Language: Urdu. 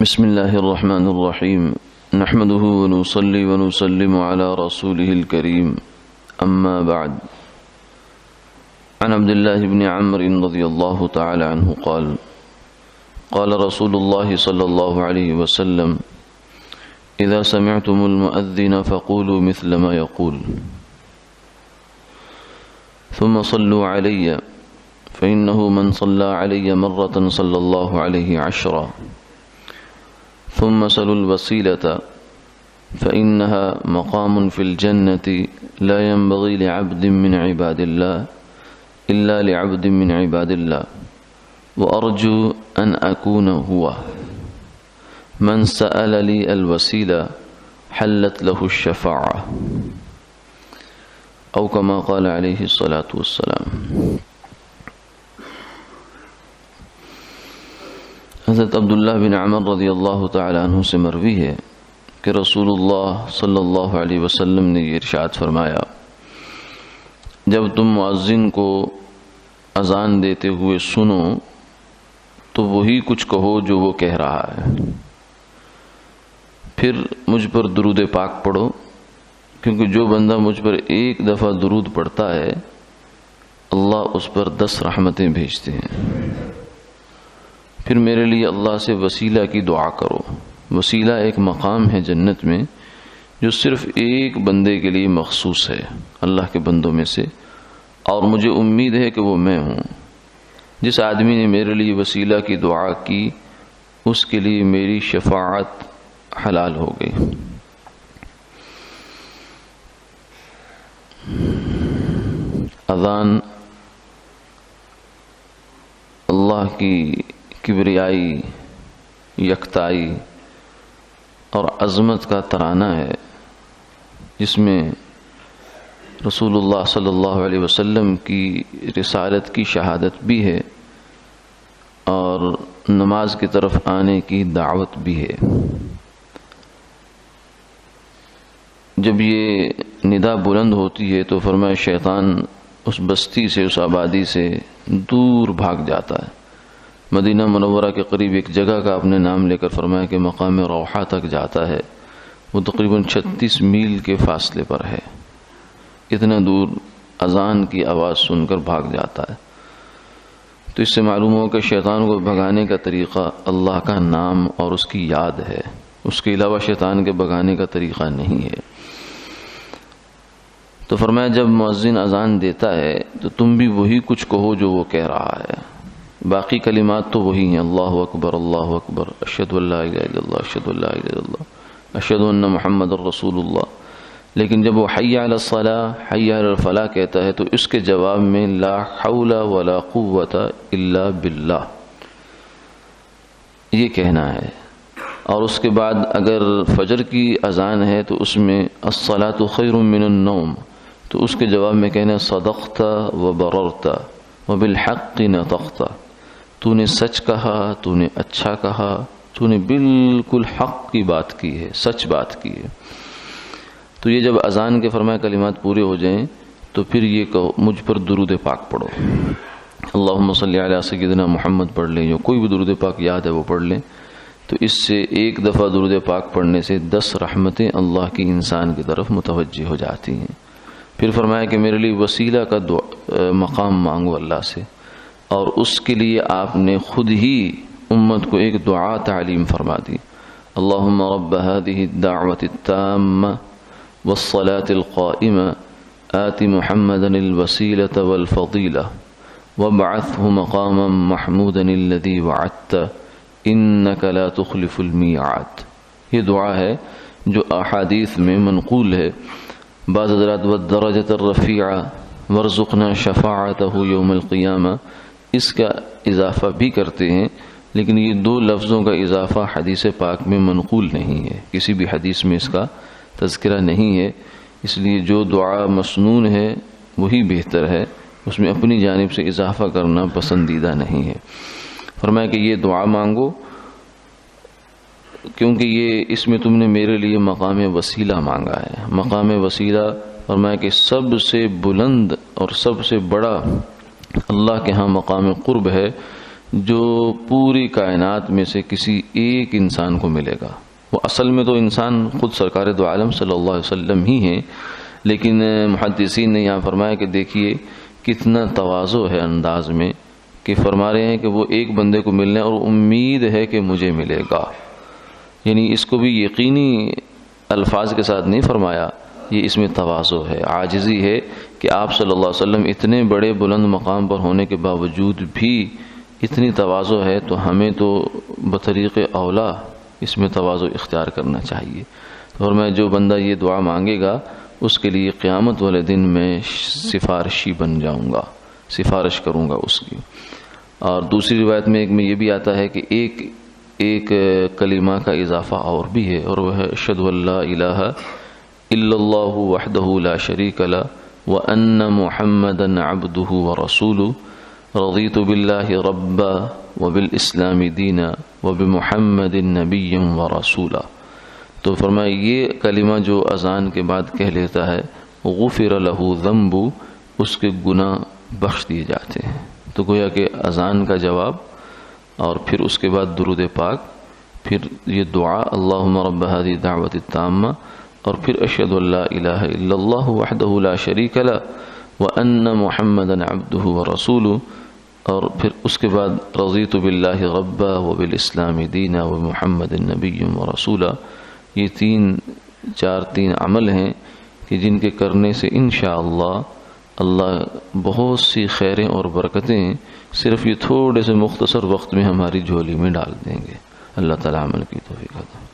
بسم الله الرحمن الرحيم نحمده ونصلي ونسلم على رسوله الكريم أما بعد عن عبد الله بن عمرو رضي الله تعالى عنه قال قال رسول الله صلى الله عليه وسلم إذا سمعتم المؤذن فقولوا مثل ما يقول ثم صلوا علي فإنه من صلى علي مرة صلى الله عليه 10 ثم صلوا الوسيلة فإنها مقام في الجنة لا ينبغي لعبد من عباد الله إلا لعبد من عباد الله وأرجو أن أكون هو من سأل لي الوسيلة حلت له الشفاعة أو كما قال عليه الصلاة والسلام۔ حضرت عبداللہ بن عمر رضی اللہ تعالی عنہ سے مروی ہے کہ رسول اللہ صلی اللہ علیہ وسلم نے یہ ارشاد فرمایا، جب تم مؤذن کو اذان دیتے ہوئے سنو تو وہی کچھ کہو جو وہ کہہ رہا ہے، پھر مجھ پر درود پاک پڑھو، کیونکہ جو بندہ مجھ پر ایک دفعہ درود پڑھتا ہے اللہ اس پر 10 رحمتیں بھیجتے ہیں۔ پھر میرے لیے اللہ سے وسیلہ کی دعا کرو۔ وسیلہ ایک مقام ہے جنت میں جو صرف ایک بندے کے لیے مخصوص ہے اللہ کے بندوں میں سے، اور مجھے امید ہے کہ وہ میں ہوں۔ جس آدمی نے میرے لیے وسیلہ کی دعا کی اس کے لیے میری شفاعت حلال ہو گئی۔ اذان اللہ کی کبریائی، یکتائی اور عظمت کا ترانہ ہے، جس میں رسول اللہ صلی اللہ علیہ وسلم کی رسالت کی شہادت بھی ہے اور نماز کی طرف آنے کی دعوت بھی ہے۔ جب یہ ندا بلند ہوتی ہے تو فرمایا شیطان اس بستی سے، اس آبادی سے دور بھاگ جاتا ہے۔ مدینہ منورہ کے قریب ایک جگہ کا اپنے نام لے کر فرمایا کہ مقام روحہ تک جاتا ہے، وہ تقریباً 36 میل کے فاصلے پر ہے۔ اتنا دور اذان کی آواز سن کر بھاگ جاتا ہے۔ تو اس سے معلوم ہو کہ شیطان کو بھگانے کا طریقہ اللہ کا نام اور اس کی یاد ہے، اس کے علاوہ شیطان کے بھگانے کا طریقہ نہیں ہے۔ تو فرمایا جب مؤذن اذان دیتا ہے تو تم بھی وہی کچھ کہو جو وہ کہہ رہا ہے، باقی کلمات تو وہی ہیں، اللہ اکبر اشہد ان لا الہ الا اللہ اشہد ان لا الہ الا اللہ اشہد ان محمد رسول اللہ۔ لیکن جب وہ حی علی الصلاۃ، حی علی الفلاح کہتا ہے تو اس کے جواب میں لا حول ولا قوت الا باللہ یہ کہنا ہے، اور اس کے بعد اگر فجر کی اذان ہے تو اس میں الصلاۃ خیر من النوم، تو اس کے جواب میں کہنا صدقت وبررت وبالحق نطقت، تو نے سچ کہا، تو نے اچھا کہا، تو نے بالکل حق کی بات کی ہے، سچ بات کی ہے۔ تو یہ جب اذان کے فرمائے کلمات پورے ہو جائیں تو پھر یہ کہو مجھ پر درود پاک پڑھو، اللہم صلی علی سیدنا محمد پڑھ لیں، جو کوئی بھی درود پاک یاد ہے وہ پڑھ لیں، تو اس سے ایک دفعہ درود پاک پڑھنے سے 10 رحمتیں اللہ کی انسان کی طرف متوجہ ہو جاتی ہیں۔ پھر فرمایا کہ میرے لیے وسیلہ کا مقام مانگو اللہ سے، اور اس کے لیے آپ نے خود ہی امت کو ایک دعا تعلیم فرما دی، اللہم رب هذه الدعوة التامة والصلاة القائمة آت محمدا الوسيلة والفضيلة وابعثه مقاما محمودا الذي وعدت انك لا تخلف الميعاد۔ یہ دعا ہے جو احادیث میں منقول ہے۔ بعض حضرات والدرجة الرفیعة وارزقنا شفاعته یوم القیامہ اس کا اضافہ بھی کرتے ہیں، لیکن یہ 2 لفظوں کا اضافہ حدیث پاک میں منقول نہیں ہے، کسی بھی حدیث میں اس کا تذکرہ نہیں ہے، اس لیے جو دعا مسنون ہے وہی بہتر ہے، اس میں اپنی جانب سے اضافہ کرنا پسندیدہ نہیں ہے۔ فرمایا کہ یہ دعا مانگو کیونکہ یہ اس میں تم نے میرے لیے مقام وسیلہ مانگا ہے۔ مقام وسیلہ فرمایا کہ سب سے بلند اور سب سے بڑا اللہ کے ہاں مقام قرب ہے جو پوری کائنات میں سے کسی ایک انسان کو ملے گا۔ وہ اصل میں تو انسان خود سرکار دو عالم صلی اللہ علیہ وسلم ہی ہیں، لیکن محدثین نے یہاں فرمایا کہ دیکھیے کتنا تواضع ہے انداز میں، کہ فرما رہے ہیں کہ وہ ایک بندے کو ملنے اور امید ہے کہ مجھے ملے گا، یعنی اس کو بھی یقینی الفاظ کے ساتھ نہیں فرمایا، یہ اس میں تواضع ہے، عاجزی ہے کہ آپ صلی اللہ علیہ وسلم اتنے بڑے بلند مقام پر ہونے کے باوجود بھی اتنی تواضع ہے، تو ہمیں تو بطریق اولا اس میں تواضع اختیار کرنا چاہیے۔ اور میں جو بندہ یہ دعا مانگے گا اس کے لیے قیامت والے دن میں سفارشی بن جاؤں گا، سفارش کروں گا اس کی۔ اور دوسری روایت میں ایک میں یہ بھی آتا ہے کہ ایک کلمہ کا اضافہ اور بھی ہے، اور وہ ہے اشہد ان لا الہ الا اللہ وحدہ لا شریک لہ وان محمدا عبدہ ورسولہ رضیت باللہ ربا وبالاسلام دینا وبمحمد نبی ورسولا۔ تو فرمایا یہ کلمہ جو اذان کے بعد کہہ لیتا ہے غفر لہ ذنب، اس کے گناہ بخش دیے جاتے ہیں۔ تو گویا کہ اذان کا جواب اور پھر اس کے بعد درود پاک، پھر یہ دعا اللہم رب هذه الدعوۃ التامہ، اور پھر اشہد ان لا الہ الا اللہ وحدہ لا شریک لہ وان محمدا عبدہ ورسولہ، اور پھر اس کے بعد رضیت باللہ ربا وبالاسلام دینا وبمحمد نبی ورسولا۔ یہ تین عمل ہیں کہ جن کے کرنے سے انشاءاللہ اللہ بہت سی خیریں اور برکتیں صرف یہ تھوڑے سے مختصر وقت میں ہماری جھولی میں ڈال دیں گے۔ اللہ تعالیٰ عمل کی توفیق عطا۔